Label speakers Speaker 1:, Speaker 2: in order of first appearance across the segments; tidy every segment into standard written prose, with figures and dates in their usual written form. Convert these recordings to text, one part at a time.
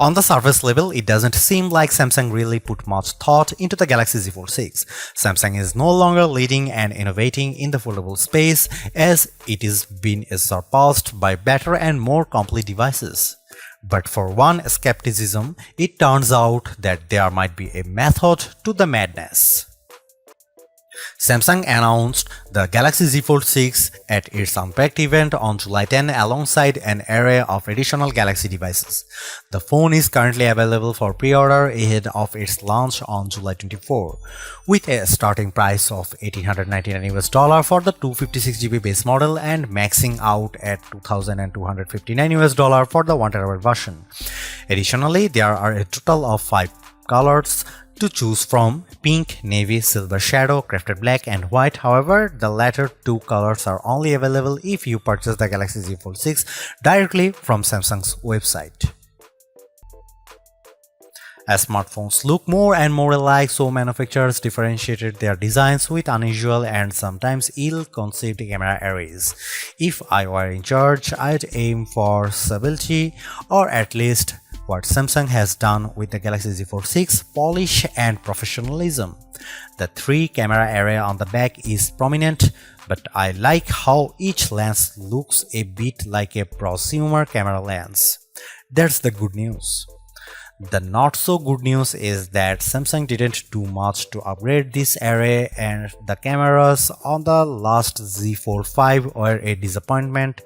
Speaker 1: On the surface level, it doesn't seem like Samsung really put much thought into the Galaxy Z Fold 6. Samsung is no longer leading and innovating in the foldable space, as it is being surpassed by better and more complete devices. But for one skepticism, it turns out that there might be a method to the madness. Samsung announced the Galaxy Z Fold 6 at its Unpacked event on July 10 alongside an array of additional Galaxy devices. The phone is currently available for pre-order ahead of its launch on July 24, with a starting price of $1,899 for the 256GB base model and maxing out at $2,259 for the 1TB version. Additionally, there are a total of 5 colors to choose from: pink, navy, silver shadow, crafted black, and white. However, the latter two colors are only available if you purchase the Galaxy Z Fold 6 directly from Samsung's website. As smartphones look more and more alike, so manufacturers differentiated their designs with unusual and sometimes ill-conceived camera arrays. If I were in charge, I'd aim for stability, or at least what Samsung has done with the Galaxy Z Fold 6: polish and professionalism. The 3-camera array on the back is prominent, but I like how each lens looks a bit like a prosumer camera lens. That's the good news. The not so good news is that Samsung didn't do much to upgrade this array, and the cameras on the last Z Fold 5 were a disappointment.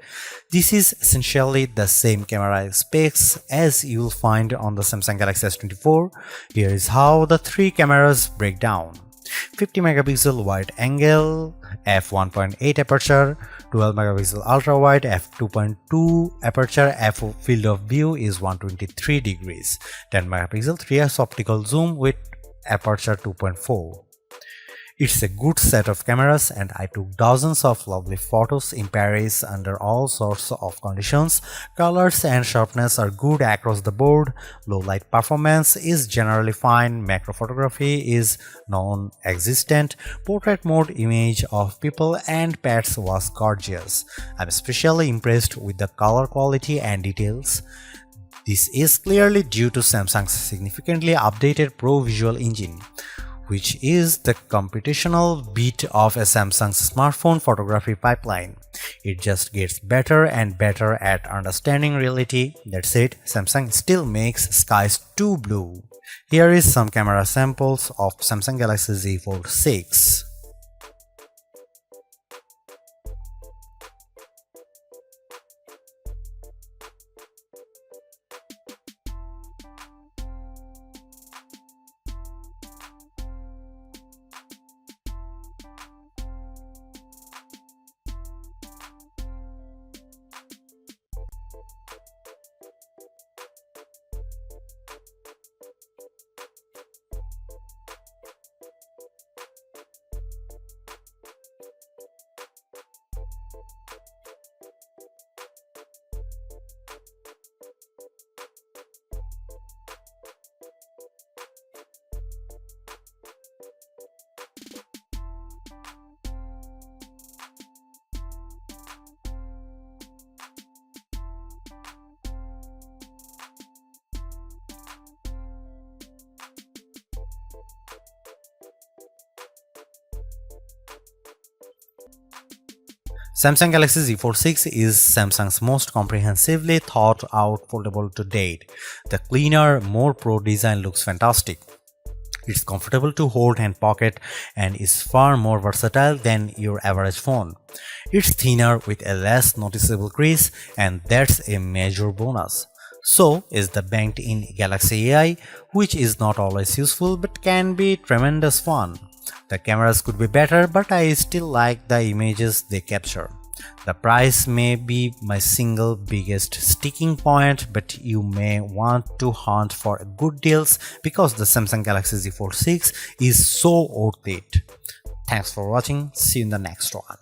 Speaker 1: This is essentially the same camera specs as you'll find on the Samsung Galaxy S24. Here is how the 3 cameras break down: 50MP wide angle, f1.8 aperture, 12MP ultra-wide, f2.2 aperture, field of view is 123 degrees, 10MP 3x optical zoom with aperture 2.4. It's a good set of cameras, and I took dozens of lovely photos in Paris under all sorts of conditions. Colors and sharpness are good across the board, low light performance is generally fine, macro photography is non-existent, portrait mode image of people and pets was gorgeous. I'm especially impressed with the color quality and details. This is clearly due to Samsung's significantly updated Pro Visual Engine, which is the computational bit of a Samsung's smartphone photography pipeline. It just gets better and better at understanding reality. That said, Samsung still makes skies too blue. Here is some camera samples of Samsung Galaxy Z Fold 6. Samsung Galaxy Z Fold 6 is Samsung's most comprehensively thought out foldable to date. The cleaner, more pro design looks fantastic. It's comfortable to hold and pocket and is far more versatile than your average phone. It's thinner with a less noticeable crease, and that's a major bonus. So is the banked-in Galaxy AI, which is not always useful but can be tremendous fun. The cameras could be better, but I still like the images they capture. The price may be my single biggest sticking point, but you may want to hunt for good deals because the Samsung Galaxy Z Fold 6 is so worth it. Thanks for watching. See you in the next one.